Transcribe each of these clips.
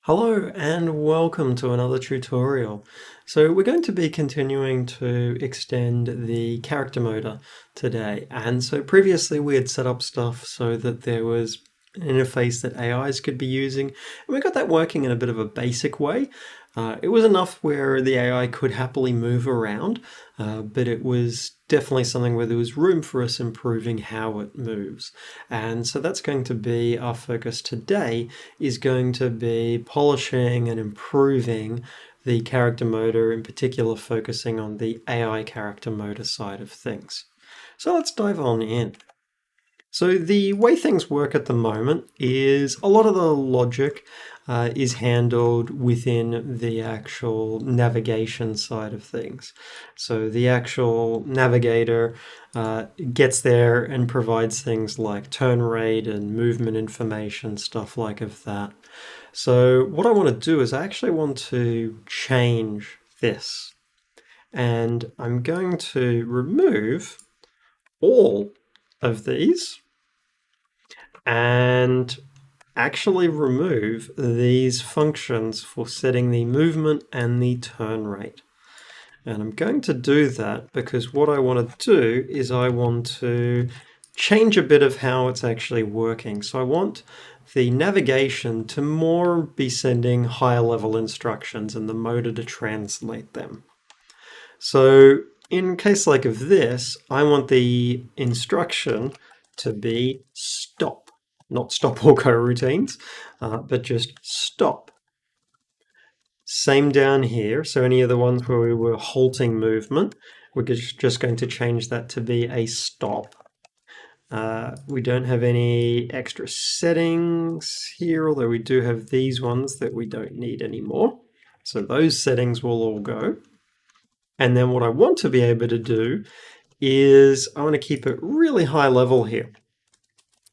Hello and welcome to another tutorial. So we're going to be continuing to extend the character motor today. And so previously we had set up stuff so that there was an interface that AIs could be using. And we got that working in a bit of a basic way. It was enough where the AI could happily move around, but it was definitely something where there was room for us improving how it moves. And so that's going to be our focus today, is going to be polishing and improving the character motor, in particular focusing on the AI character motor side of things. So let's dive on in. So the way things work at the moment is a lot of the logic is handled within the actual navigation side of things. So the actual navigator gets there and provides things like turn rate and movement information, stuff like that. So what I want to do is I actually want to change this. And I'm going to remove all of these and actually remove these functions for setting the movement and the turn rate. And I'm going to do that because what I want to do is I want to change a bit of how it's actually working. So I want the navigation to more be sending higher level instructions and the motor to translate them. So in a case like of this, I want the instruction to be stop. Not stop or go routines, but just stop. Same down here. So any of the ones where we were halting movement, we're just going to change that to be a stop. We don't have any extra settings here, although we do have these ones that we don't need anymore. So those settings will all go. And then what I want to be able to do is I want to keep it really high level here.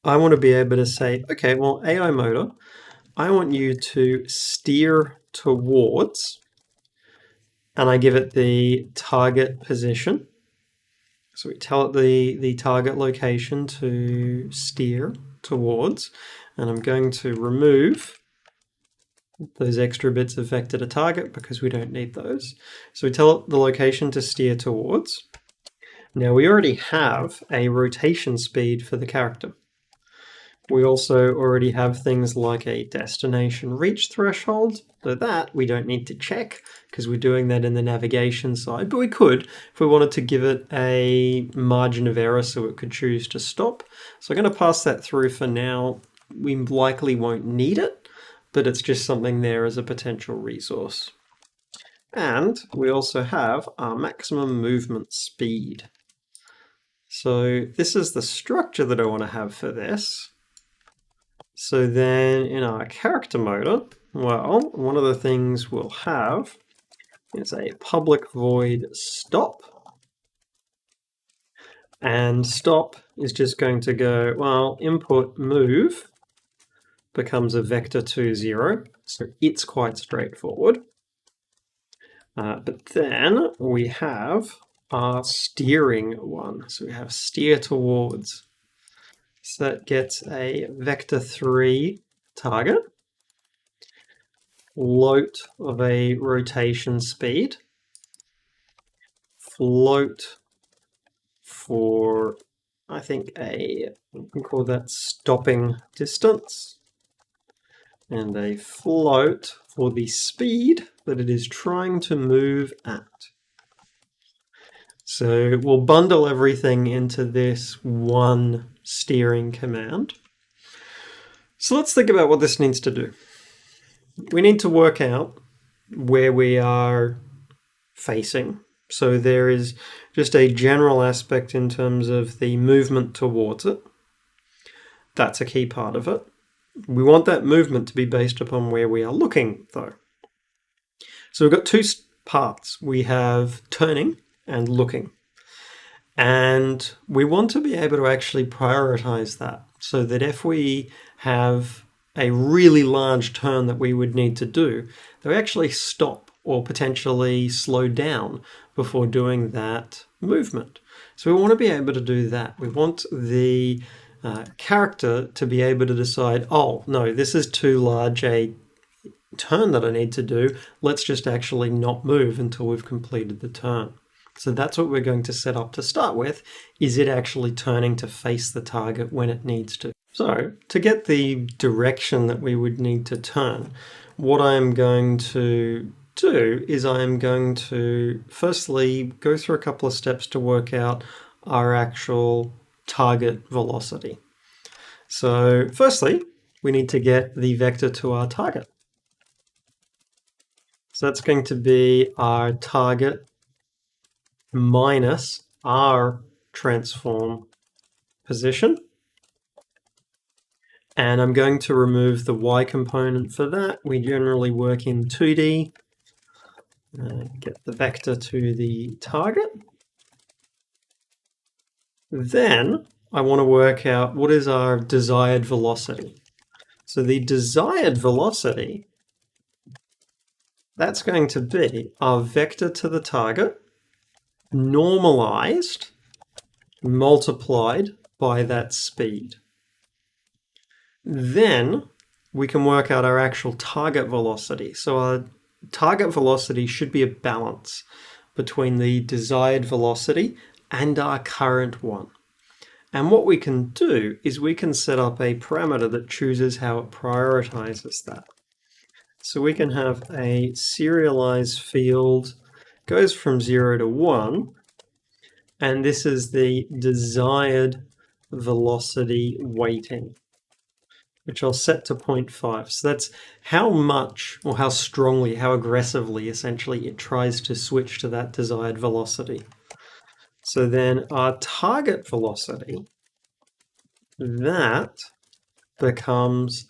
I want to be able to say, okay, well, AI motor, I want you to steer towards, and I give it the target position. So we tell it the target location to steer towards, and I'm going to remove those extra bits of vector to target because we don't need those. So we tell it the location to steer towards. Now we already have a rotation speed for the character. We also already have things like a destination reach threshold, so that we don't need to check because we're doing that in the navigation side, but we could if we wanted to give it a margin of error so it could choose to stop. So I'm going to pass that through for now. We likely won't need it, but it's just something there as a potential resource. And we also have our maximum movement speed. So this is the structure that I want to have for this. So then in our character motor, well, one of the things we'll have is a public void stop. And stop is just going to go, well, input move becomes a vector 2, 0. So it's quite straightforward. But then we have our steering one. So we have steer towards. So that gets a vector 3 target, float of a rotation speed, float for, I think, we can call that stopping distance, and a float for the speed that it is trying to move at. So we'll bundle everything into this one steering command. So let's think about what this needs to do. We need to work out where we are facing. So there is just a general aspect in terms of the movement towards it. That's a key part of it. We want that movement to be based upon where we are looking, though. So we've got two parts. We have turning and looking. And we want to be able to actually prioritize that so that if we have a really large turn that we would need to do, that we actually stop or potentially slow down before doing that movement. So we want to be able to do that. We want the character to be able to decide, oh, no, this is too large a turn that I need to do, let's just actually not move until we've completed the turn. So that's what we're going to set up to start with, is it actually turning to face the target when it needs to. So to get the direction that we would need to turn, what I'm going to do is I'm going to firstly go through a couple of steps to work out our actual target velocity. So firstly, we need to get the vector to our target. So that's going to be our target minus our transform position. And I'm going to remove the y component for that. We generally work in 2D. Get the vector to the target. Then I want to work out what is our desired velocity. So the desired velocity, that's going to be our vector to the target normalized multiplied by that speed. Then we can work out our actual target velocity. So our target velocity should be a balance between the desired velocity and our current one. And what we can do is we can set up a parameter that chooses how it prioritizes that. So we can have a serialized field, goes from 0 to 1, and this is the desired velocity weighting, which I'll set to 0.5. So that's how much, or how strongly, how aggressively, essentially, it tries to switch to that desired velocity. So then our target velocity, that becomes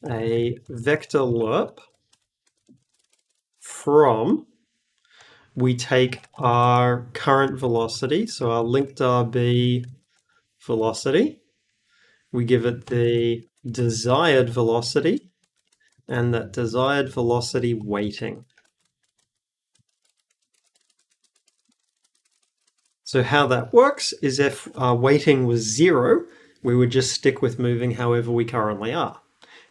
a vector lerp from, we take our current velocity, so our linked RB velocity, we give it the desired velocity and that desired velocity weighting. So how that works is if our weighting was 0, we would just stick with moving however we currently are.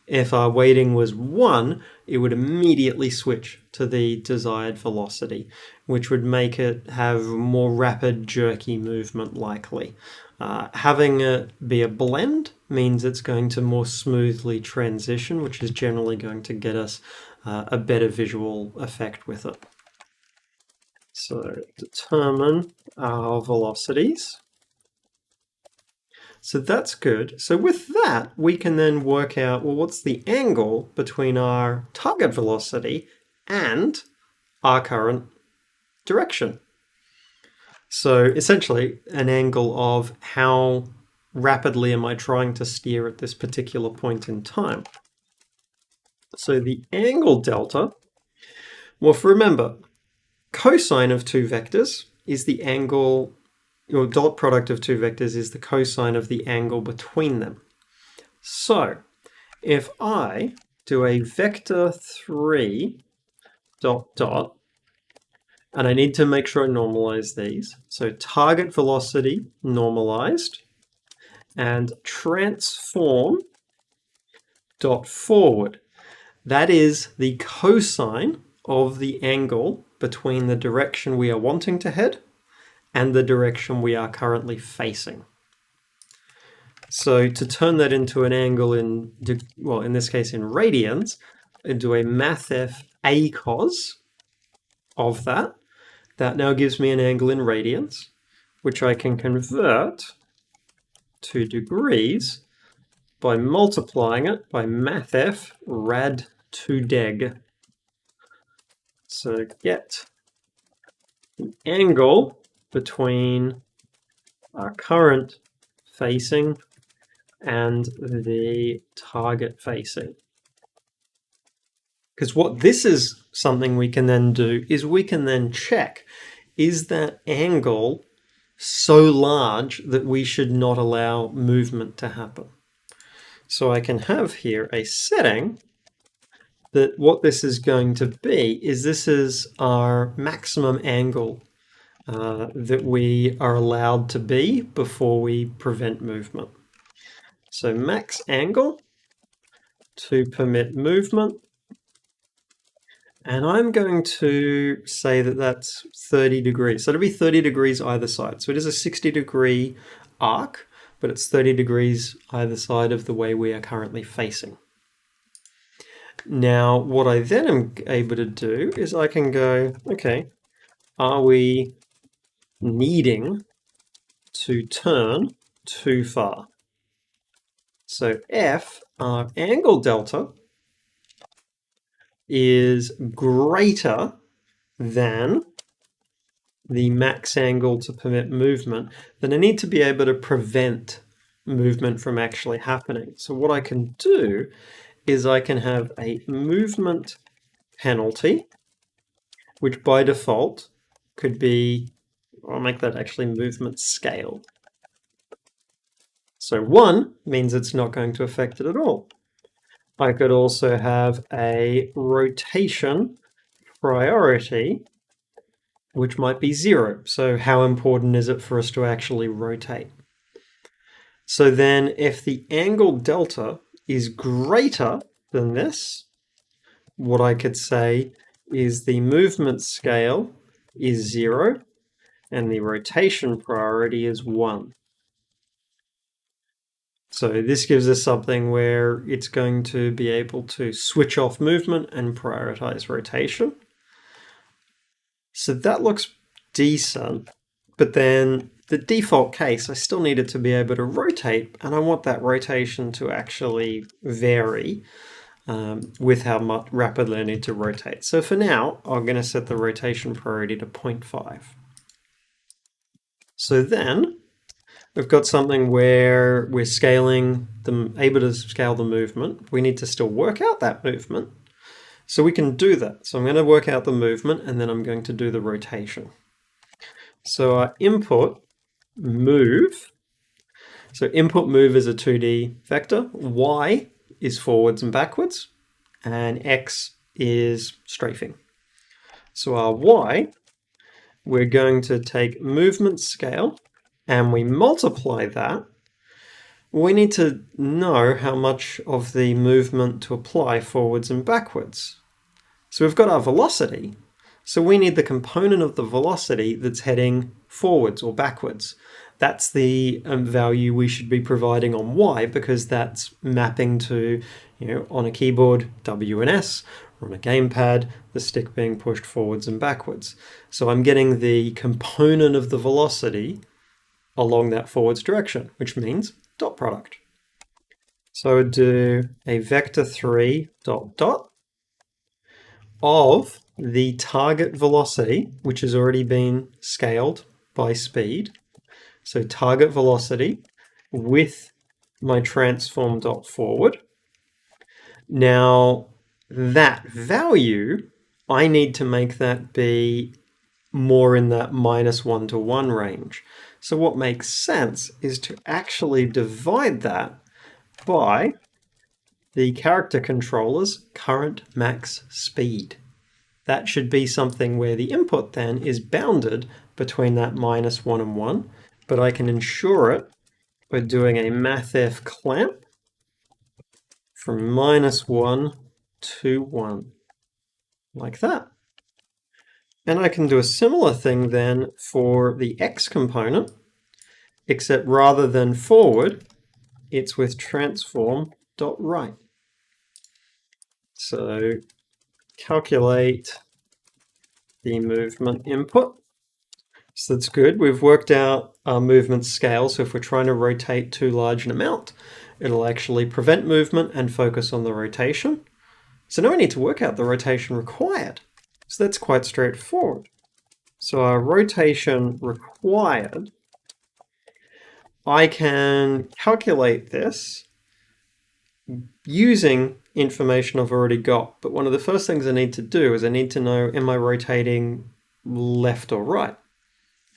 If our weighting was 1, it would immediately switch to the desired velocity, which would make it have more rapid, jerky movement likely. Having it be a blend means it's going to more smoothly transition, which is generally going to get us a better visual effect with it. So determine our velocities. So that's good. So with that, we can then work out, well, what's the angle between our target velocity and our current direction? So essentially an angle of how rapidly am I trying to steer at this particular point in time. So the angle delta, well, if remember, cosine of two vectors is the angle, your dot product of two vectors is the cosine of the angle between them. So if I do a vector 3 dot dot, and I need to make sure I normalize these. So target velocity normalized and transform dot forward. That is the cosine of the angle between the direction we are wanting to head and the direction we are currently facing. So to turn that into an angle in, well, in this case in radians, I do a mathf a cos of that. That now gives me an angle in radians, which I can convert to degrees by multiplying it by mathf rad to deg. So get the angle between our current facing and the target facing. Because what this is something we can then do is we can then check, is that angle so large that we should not allow movement to happen? So I can have here a setting that what this is going to be is this is our maximum angle that we are allowed to be before we prevent movement. So max angle to permit movement And I'm going to say that that's 30 degrees. So it'll be 30 degrees either side. So it is a 60-degree arc, but it's 30 degrees either side of the way we are currently facing. Now, what I then am able to do is I can go, okay, are we needing to turn too far? So F, our angle delta, is greater than the max angle to permit movement, then I need to be able to prevent movement from actually happening. So what I can do is I can have a movement penalty, which by default could be, I'll make that actually movement scale. So 1 means it's not going to affect it at all. I could also have a rotation priority, which might be 0. So how important is it for us to actually rotate? So then if the angle delta is greater than this, what I could say is the movement scale is 0 and the rotation priority is 1. So this gives us something where it's going to be able to switch off movement and prioritize rotation. So that looks decent, but then the default case, I still need it to be able to rotate, and I want that rotation to actually vary with how much rapidly I need to rotate. So for now, I'm going to set the rotation priority to 0.5. So then we've got something where we're scaling able to scale the movement. We need to still work out that movement. So we can do that. So I'm going to work out the movement and then I'm going to do the rotation. So our input move. So input move is a 2D vector. Y is forwards and backwards. And X is strafing. So our Y, we're going to take movement scale and we multiply that. We need to know how much of the movement to apply forwards and backwards. So we've got our velocity. So we need the component of the velocity that's heading forwards or backwards. That's the value we should be providing on Y, because that's mapping to, on a keyboard, W and S, or on a gamepad, the stick being pushed forwards and backwards. So I'm getting the component of the velocity along that forwards direction, which means dot product. So I would do a vector3 dot dot of the target velocity, which has already been scaled by speed. So target velocity with my transform dot forward. Now that value, I need to make that be more in that -1 to 1 range. So what makes sense is to actually divide that by the character controller's current max speed. That should be something where the input then is bounded between that -1 and 1, but I can ensure it by doing a mathf clamp from -1 to 1, like that. And I can do a similar thing then for the X component, except rather than forward, it's with transform.right. So calculate the movement input. So that's good. We've worked out our movement scale. So if we're trying to rotate too large an amount, it'll actually prevent movement and focus on the rotation. So now I need to work out the rotation required. So that's quite straightforward. So our rotation required, I can calculate this using information I've already got. But one of the first things I need to do is I need to know, am I rotating left or right?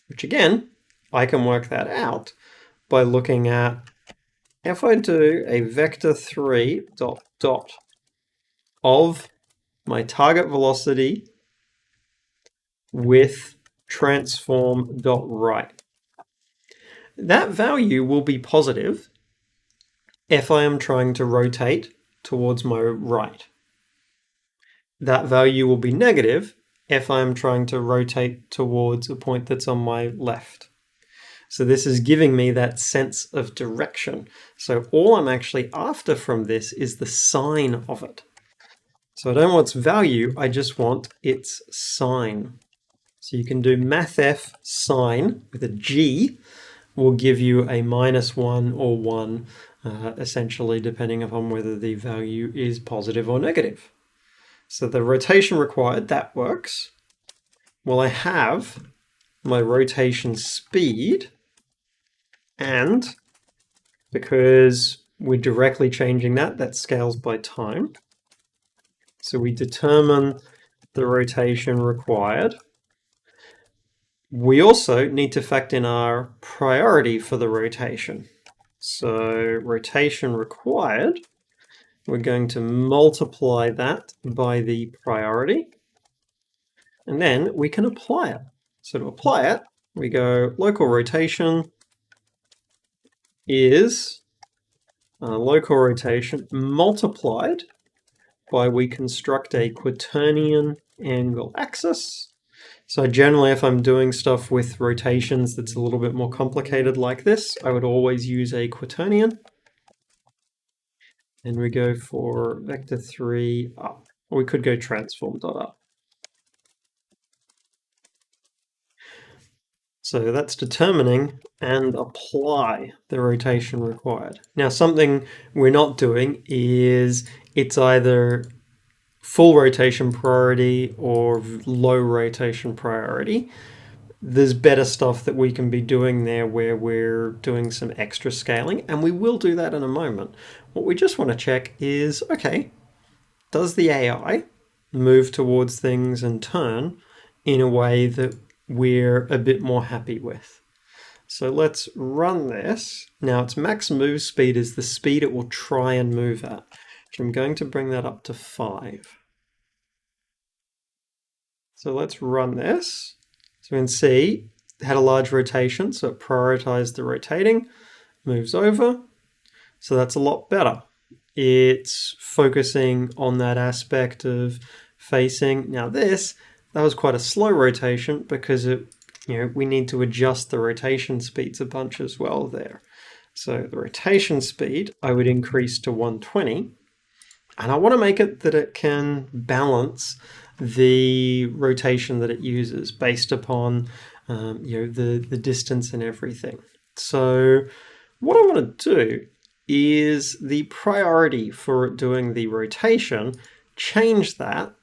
Which again, I can work that out by looking at, if I do a vector3 dot dot of my target velocity with transform.right. That value will be positive if I am trying to rotate towards my right. that value will be negative if I'm trying to rotate towards a point that's on my left. So this is giving me that sense of direction. So all I'm actually after from this is the sign of it. So I don't want its value, I just want its sign. So you can do mathf sign with a G, will give you a -1 or 1, essentially depending upon whether the value is positive or negative. So the rotation required, that works. Well, I have my rotation speed, and because we're directly changing that, that scales by time. So we determine the rotation required. We also need to factor in our priority for the rotation. So rotation required, we're going to multiply that by the priority, and then we can apply it. So to apply it, we go local rotation is local rotation multiplied by, we construct a quaternion angle axis. So generally, if I'm doing stuff with rotations that's a little bit more complicated like this, I would always use a quaternion. And we go for vector 3 up. Or we could go transform dot up. So that's determining and apply the rotation required. Now, something we're not doing is it's either full rotation priority or low rotation priority. There's better stuff that we can be doing there where we're doing some extra scaling, and we will do that in a moment. What we just want to check is, okay, does the AI move towards things and turn in a way that we're a bit more happy with? So let's run this. Now its max move speed is the speed it will try and move at. So I'm going to bring that up to 5. So let's run this. So we can see it had a large rotation, so it prioritized the rotating, moves over. So that's a lot better. It's focusing on that aspect of facing. Now that was quite a slow rotation because we need to adjust the rotation speeds a bunch as well there. So the rotation speed I would increase to 120, and I want to make it that it can balance the rotation that it uses based upon the distance and everything. So what I want to do is the priority for doing the rotation, change that.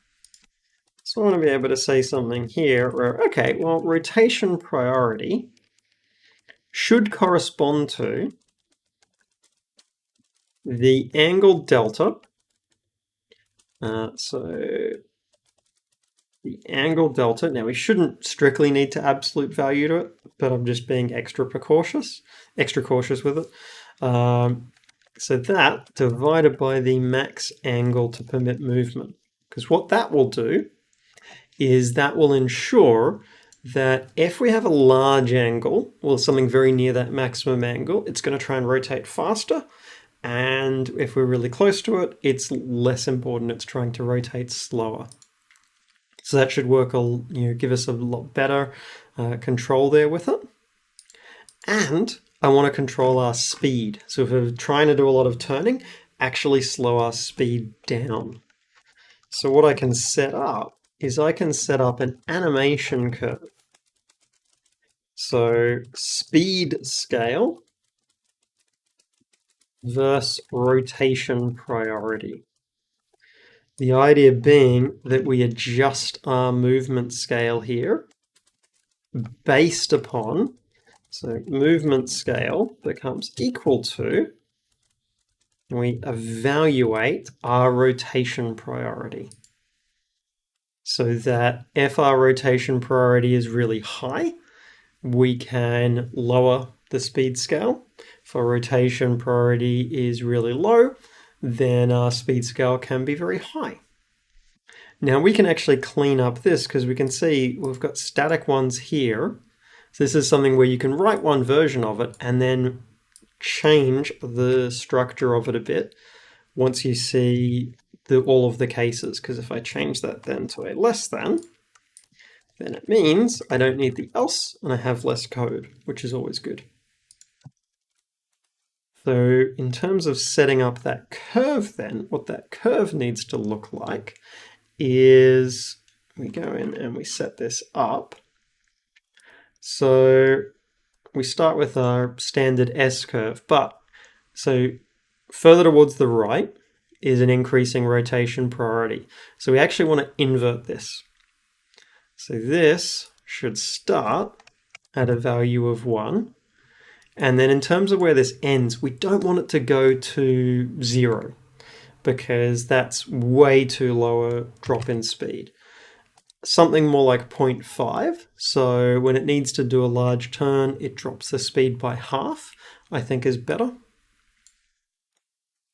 So I want to be able to say something here where, okay, well, rotation priority should correspond to the angle delta. So the angle delta, now we shouldn't strictly need to absolute value to it, but I'm just being extra cautious with it. So that divided by the max angle to permit movement. Because what that will do is that will ensure that if we have a large angle, or something very near that maximum angle, it's going to try and rotate faster. And if we're really close to it, it's less important. It's trying to rotate slower. So that should work, give us a lot better control there with it. And I want to control our speed. So if we're trying to do a lot of turning, actually slow our speed down. So what I can set up is I can set up an animation curve. So speed scale versus rotation priority. The idea being that we adjust our movement scale here based upon, so movement scale becomes equal to, we evaluate our rotation priority. So that if our rotation priority is really high, we can lower the speed scale. If our rotation priority is really low, then our speed scale can be very high. Now we can actually clean up this because we can see we've got static ones here. So this is something where you can write one version of it and then change the structure of it a bit once you see all of the cases, because if I change that then to a less than, then it means I don't need the else and I have less code, which is always good. So in terms of setting up that curve then, what that curve needs to look like is we go in and we set this up. So we start with our standard S curve, but so further towards the right is an increasing rotation priority. So we actually want to invert this. So this should start at a value of 1. And then in terms of where this ends, we don't want it to go to 0 because that's way too low a drop in speed. Something more like 0.5. So when it needs to do a large turn, it drops the speed by half, I think is better.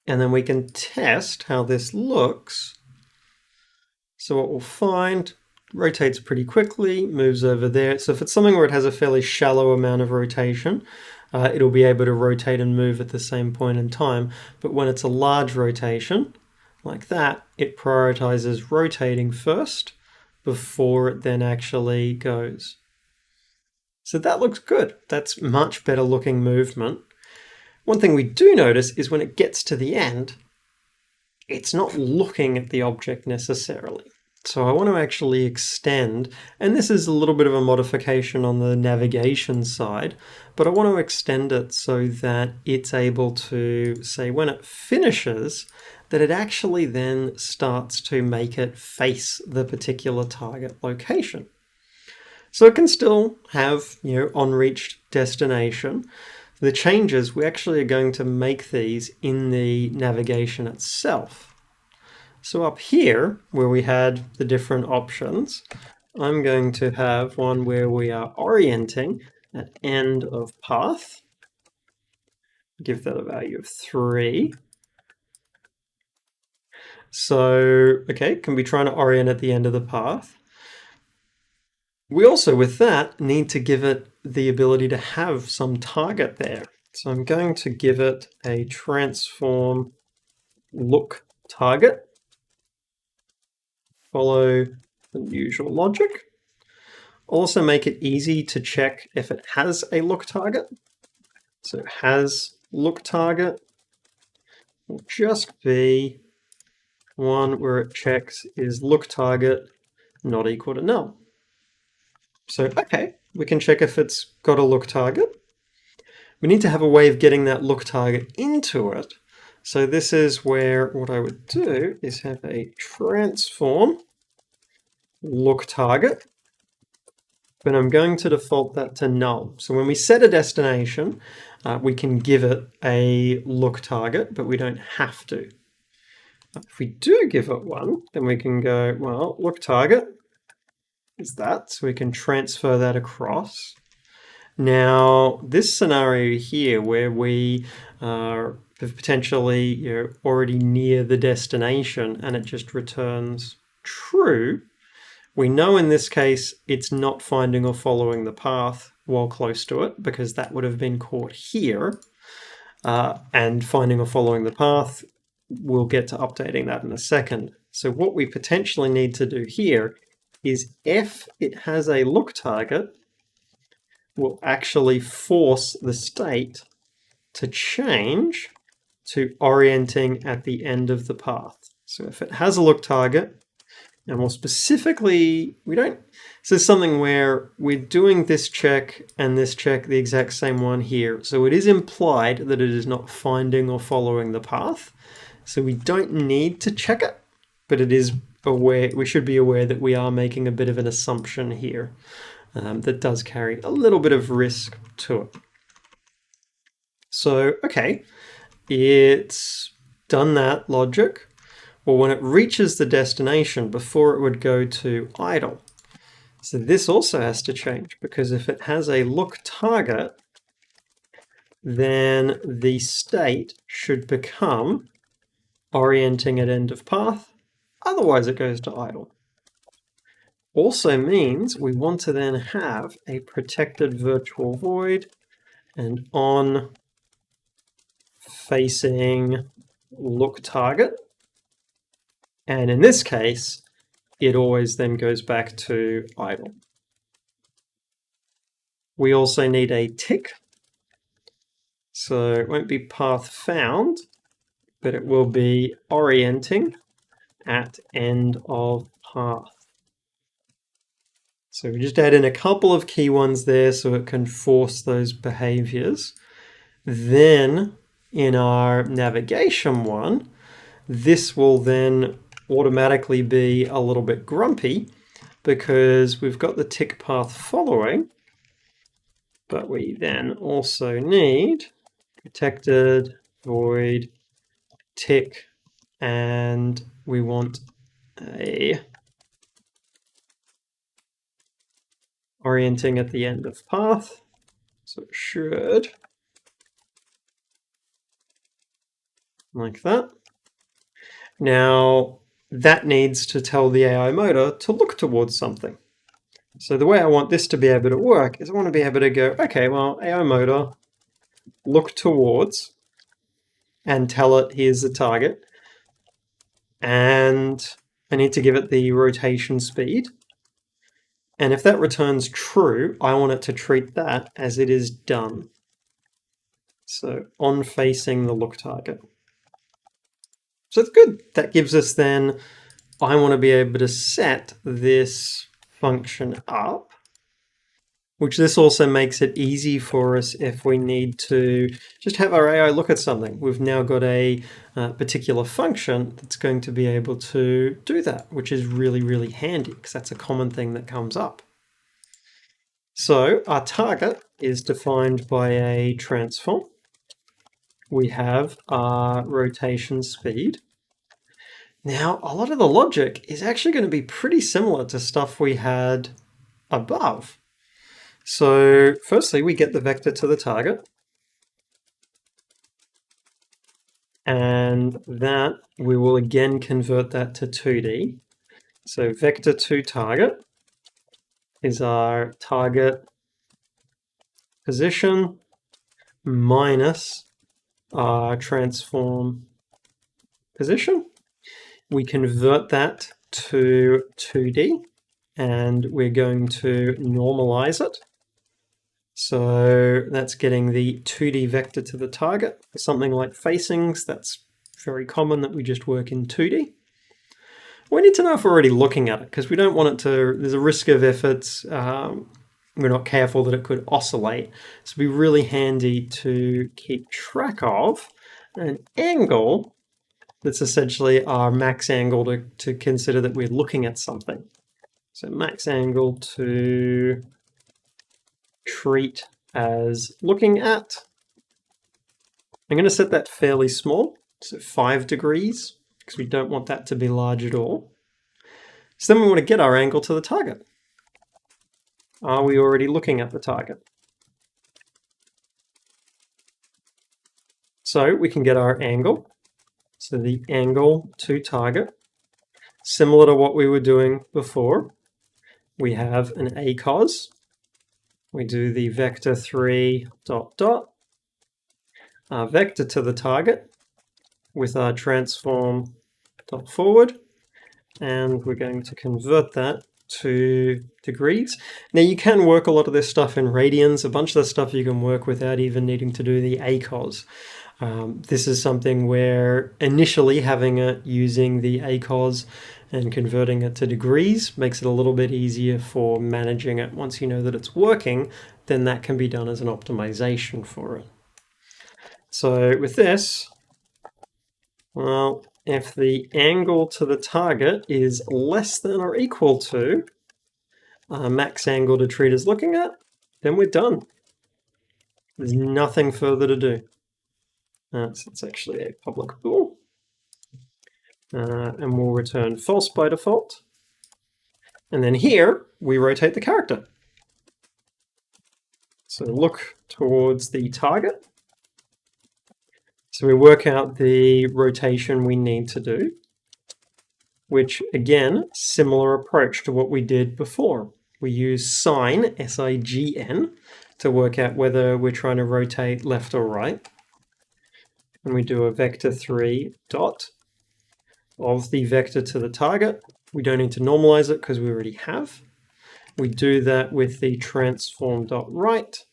And then we can test how this looks. So what we'll find, rotates pretty quickly, moves over there. So if it's something where it has a fairly shallow amount of rotation, it'll be able to rotate and move at the same point in time. But when it's a large rotation, like that, it prioritizes rotating first before it then actually goes. So that looks good. That's much better looking movement. One thing we do notice is when it gets to the end, it's not looking at the object necessarily. So I want to actually extend, and this is a little bit of a modification on the navigation side, but I want to extend it so that it's able to say when it finishes, that it actually then starts to make it face the particular target location. So it can still have, unreached destination. The changes, we actually are going to make these in the navigation itself. So up here, where we had the different options, I'm going to have one where we are orienting at end of path. Give that a value of 3. So, okay, can be trying to orient at the end of the path. We also, with that, need to give it the ability to have some target there. So I'm going to give it a transform look target. Follow the usual logic. Also make it easy to check if it has a look target. So it has look target will just be one where it checks is look target not equal to null. So, okay, we can check if it's got a look target. We need to have a way of getting that look target into it. So this is where what I would do is have a transform look target, but I'm going to default that to null. So when we set a destination, we can give it a look target, but we don't have to. If we do give it one, then we can go, well, look target is that, so we can transfer that across. Now, this scenario here where we are potentially already near the destination and it just returns true, we know in this case it's not finding or following the path while close to it because that would have been caught here. And finding or following the path, we'll get to updating that in a second. So what we potentially need to do here is if it has a look target, will actually force the state to change to orienting at the end of the path. So if it has a look target, and more specifically, so it's something where we're doing this check and this check, the exact same one here. So it is implied that it is not finding or following the path. So we don't need to check it, but it is aware, we should be aware that we are making a bit of an assumption here. That does carry a little bit of risk to it. So, okay, it's done that logic. Well, when it reaches the destination, before it would go to idle. So this also has to change because if it has a look target, then the state should become orienting at end of path. Otherwise, it goes to idle. Also means we want to then have a protected virtual void and on facing look target. And in this case, it always then goes back to idle. We also need a tick. So it won't be path found, but it will be orienting at end of path. So we just add in a couple of key ones there so it can force those behaviors. Then in our navigation one, this will then automatically be a little bit grumpy because we've got the tick path following, but we then also need protected, void, tick, and we want a orienting at the end of path. So it should, like that. Now that needs to tell the AI motor to look towards something. So the way I want this to be able to work is I want to be able to go, okay, well, AI motor, look towards, and tell it here's the target. And I need to give it the rotation speed. And if that returns true, I want it to treat that as it is done. So on facing the look target. So it's good. That gives us then, I want to be able to set this function up, which this also makes it easy for us if we need to just have our AI look at something. We've now got a particular function that's going to be able to do that, which is really, really handy because that's a common thing that comes up. So our target is defined by a transform. We have our rotation speed. Now, a lot of the logic is actually going to be pretty similar to stuff we had above. So firstly, we get the vector to the target. And that we will again convert that to 2D. So vector to target is our target position minus our transform position. We convert that to 2D and we're going to normalize it. So that's getting the 2D vector to the target. For something like facings, that's very common that we just work in 2D. We need to know if we're already looking at it because we don't want it to, there's a risk of if it's, we're not careful that it could oscillate. So it'd be really handy to keep track of an angle that's essentially our max angle to consider that we're looking at something. So max angle to treat as looking at. I'm going to set that fairly small, so 5 degrees, because we don't want that to be large at all. So then we want to get our angle to the target. Are we already looking at the target? So we can get our angle. So the angle to target, similar to what we were doing before, we have an ACOS. We do the vector 3 ... Our vector to the target with our transform .forward, and we're going to convert that to degrees. Now you can work a lot of this stuff in radians, a bunch of the stuff you can work without even needing to do the ACOS. This is something where initially having it using the ACOS and converting it to degrees makes it a little bit easier for managing it. Once you know that it's working, then that can be done as an optimization for it. So with this, well, if the angle to the target is less than or equal to max angle to treat as looking at, then we're done. There's nothing further to do. So it's actually a public bool. And we'll return false by default. And then here, we rotate the character. So look towards the target. So we work out the rotation we need to do, which again, similar approach to what we did before. We use sign, S-I-G-N, to work out whether we're trying to rotate left or right. And we do a vector 3 ... of the vector to the target. We don't need to normalize it because we already have. We do that with the transform.right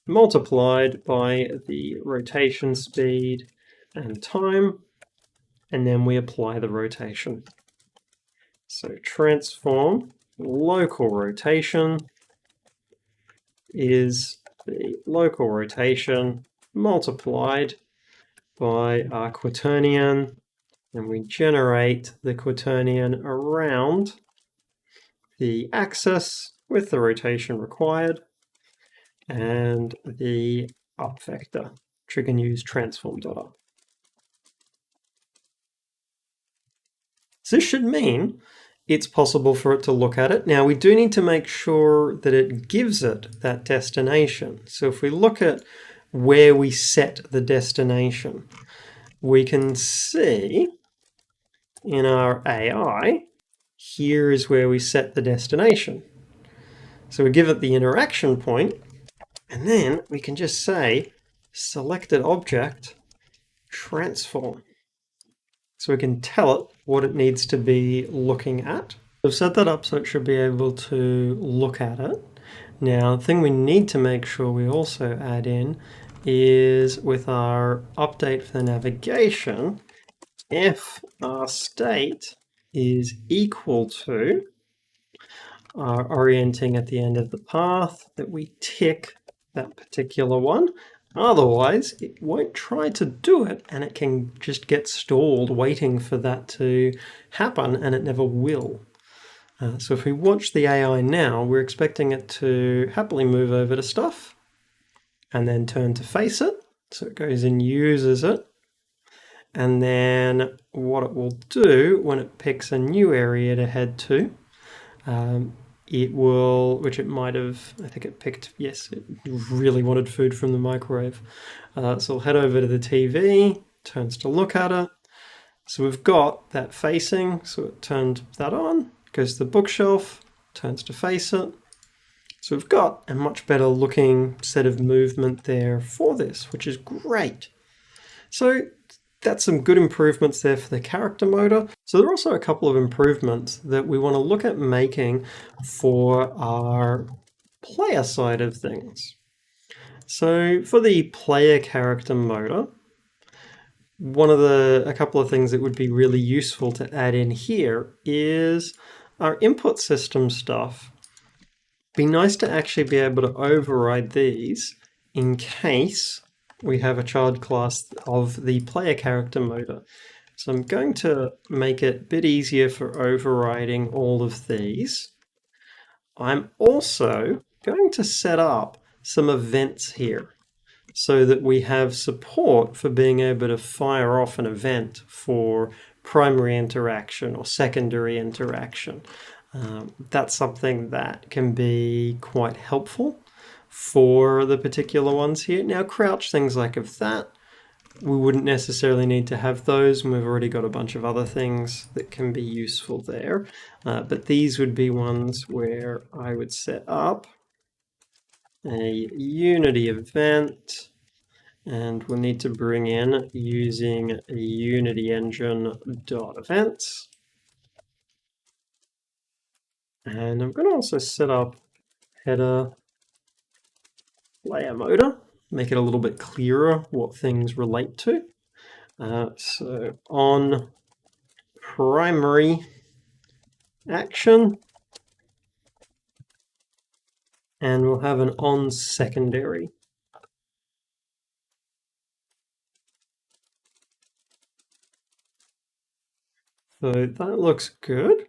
multiplied by the rotation speed and time, and then we apply the rotation. So transform local rotation is the local rotation multiplied by our quaternion, and we generate the quaternion around the axis with the rotation required and the up vector. Trigger use transform.up. So this should mean it's possible for it to look at it. Now we do need to make sure that it gives it that destination. So if we look at where we set the destination, we can see in our AI, here is where we set the destination. So we give it the interaction point, and then we can just say selected object transform. So we can tell it what it needs to be looking at. I've set that up so it should be able to look at it. Now, the thing we need to make sure we also add in is with our update for the navigation, if our state is equal to our orienting at the end of the path, that we tick that particular one. Otherwise, it won't try to do it, and it can just get stalled waiting for that to happen, and it never will. So if we watch the AI now, we're expecting it to happily move over to stuff and then turn to face it. So it goes and uses it. And then what it will do when it picks a new area to head to, it will, which it might have, I think it picked, yes, it really wanted food from the microwave. So it'll head over to the TV, turns to look at it. So we've got that facing, so it turned that on, goes to the bookshelf, turns to face it. So we've got a much better looking set of movement there for this, which is great. So that's some good improvements there for the character motor. So there are also a couple of improvements that we want to look at making for our player side of things. So for the player character motor, a couple of things that would be really useful to add in here is our input system stuff. Be nice to actually be able to override these in case we have a child class of the player character motor. So I'm going to make it a bit easier for overriding all of these. I'm also going to set up some events here so that we have support for being able to fire off an event for primary interaction or secondary interaction. That's something that can be quite helpful for the particular ones here. Now, crouch things like of that, we wouldn't necessarily need to have those, and we've already got a bunch of other things that can be useful there. But these would be ones where I would set up a Unity event, and we'll need to bring in using a Unity engine.events. And I'm going to also set up header player motor, make it a little bit clearer what things relate to. So on primary action, and we'll have an on secondary. So that looks good.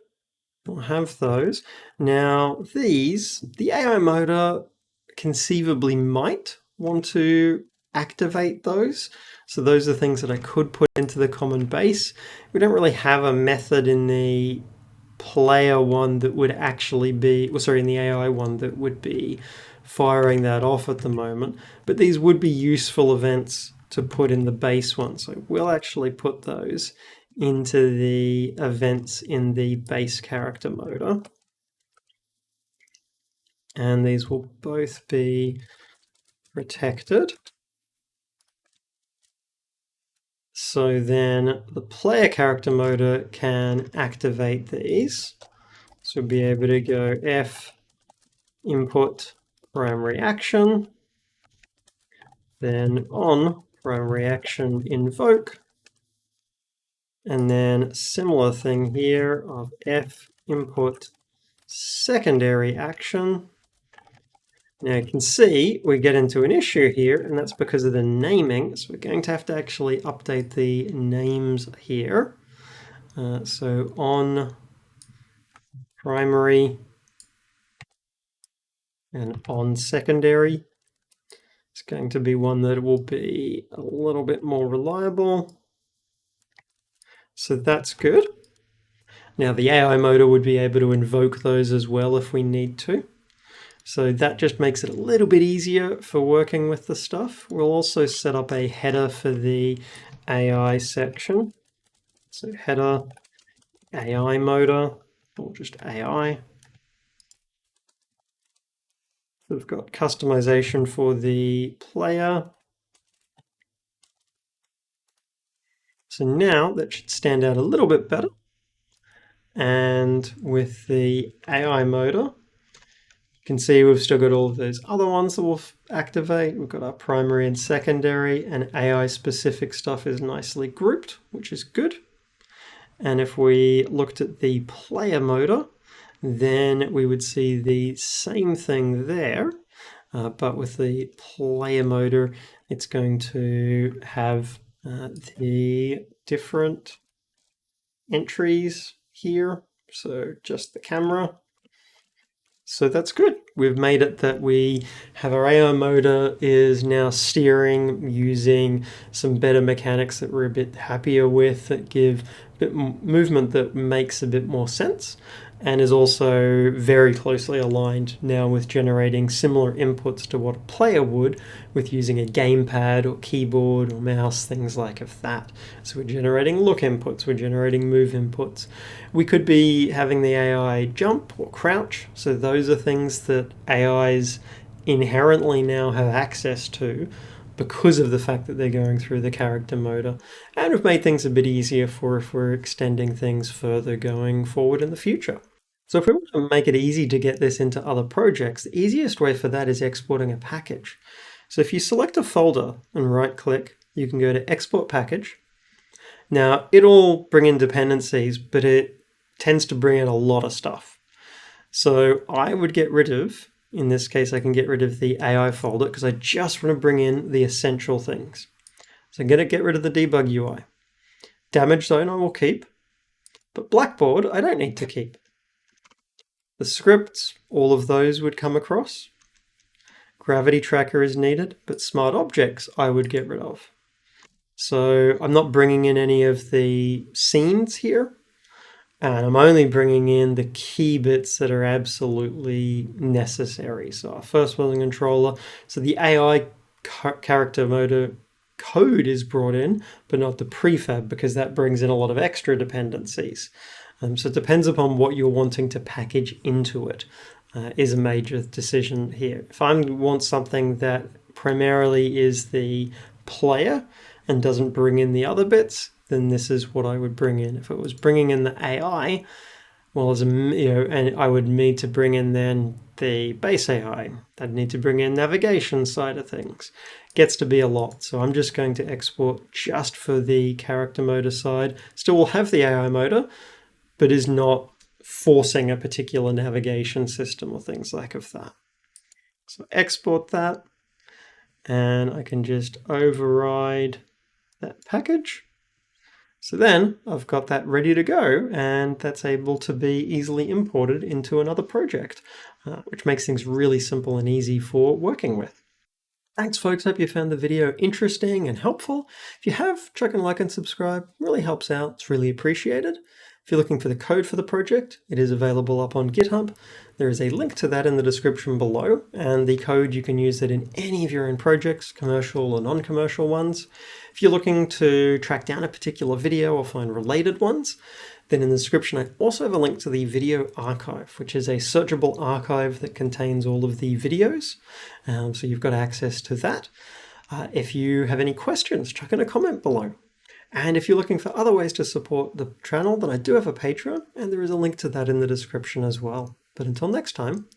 We'll have those. Now these, the AI motor conceivably might want to activate those. So those are things that I could put into the common base. We don't really have a method in the player one that would actually be, well, sorry, in the AI one that would be firing that off at the moment. But these would be useful events to put in the base one. So we'll actually put those into the events in the base character motor. And these will both be protected. So then the player character motor can activate these. So we'll be able to go F input primary action, then on primary action invoke, and then similar thing here of F input secondary action. Now you can see we get into an issue here, and that's because of the naming. So we're going to have to actually update the names here. So on primary and on secondary, it's going to be one that will be a little bit more reliable. So that's good. Now the AI motor would be able to invoke those as well if we need to. So that just makes it a little bit easier for working with the stuff. We'll also set up a header for the AI section. So header, AI motor, or just AI. We've got customization for the player. So now that should stand out a little bit better. And with the AI motor, you can see we've still got all of those other ones that we'll activate. We've got our primary and secondary, and AI specific stuff is nicely grouped, which is good. And if we looked at the player motor, then we would see the same thing there, but with the player motor, it's going to have the different entries here. So just the camera. So that's good. We've made it that we have our AI motor is now steering using some better mechanics that we're a bit happier with, that give a bit movement that makes a bit more sense, and is also very closely aligned now with generating similar inputs to what a player would with using a gamepad or keyboard or mouse, things like that. So we're generating look inputs, we're generating move inputs. We could be having the AI jump or crouch, so those are things that AIs inherently now have access to because of the fact that they're going through the character motor. And we've made things a bit easier for if we're extending things further going forward in the future. So if we want to make it easy to get this into other projects, the easiest way for that is exporting a package. So if you select a folder and right click, you can go to export package. Now it'll bring in dependencies, but it tends to bring in a lot of stuff. So I would get rid of, in this case, I can get rid of the AI folder because I just want to bring in the essential things. So I'm going to get rid of the debug UI. Damage zone I will keep, but Blackboard I don't need to keep. The scripts, all of those would come across. Gravity tracker is needed, but smart objects I would get rid of. So I'm not bringing in any of the scenes here, and I'm only bringing in the key bits that are absolutely necessary. So our first person controller, so the AI character motor code is brought in, but not the prefab, because that brings in a lot of extra dependencies. So it depends upon what you're wanting to package into it, is a major decision here. If I want something that primarily is the player and doesn't bring in the other bits, then this is what I would bring in. If it was bringing in the AI, well, and I would need to bring in then the base AI. I'd need to bring in navigation side of things. It gets to be a lot. So I'm just going to export just for the character motor side. Still will have the AI motor, but is not forcing a particular navigation system or things like that. So export that, and I can just override that package. So then I've got that ready to go, and that's able to be easily imported into another project, which makes things really simple and easy for working with. Thanks folks, hope you found the video interesting and helpful. If you have, chuck a like and subscribe, it really helps out, it's really appreciated. If you're looking for the code for the project, it is available up on GitHub. There is a link to that in the description below, and the code, you can use it in any of your own projects, commercial or non-commercial ones. If you're looking to track down a particular video or find related ones, then in the description I also have a link to the video archive, which is a searchable archive that contains all of the videos, so you've got access to that. If you have any questions, chuck in a comment below. And if you're looking for other ways to support the channel, then I do have a Patreon, and there is a link to that in the description as well. But until next time,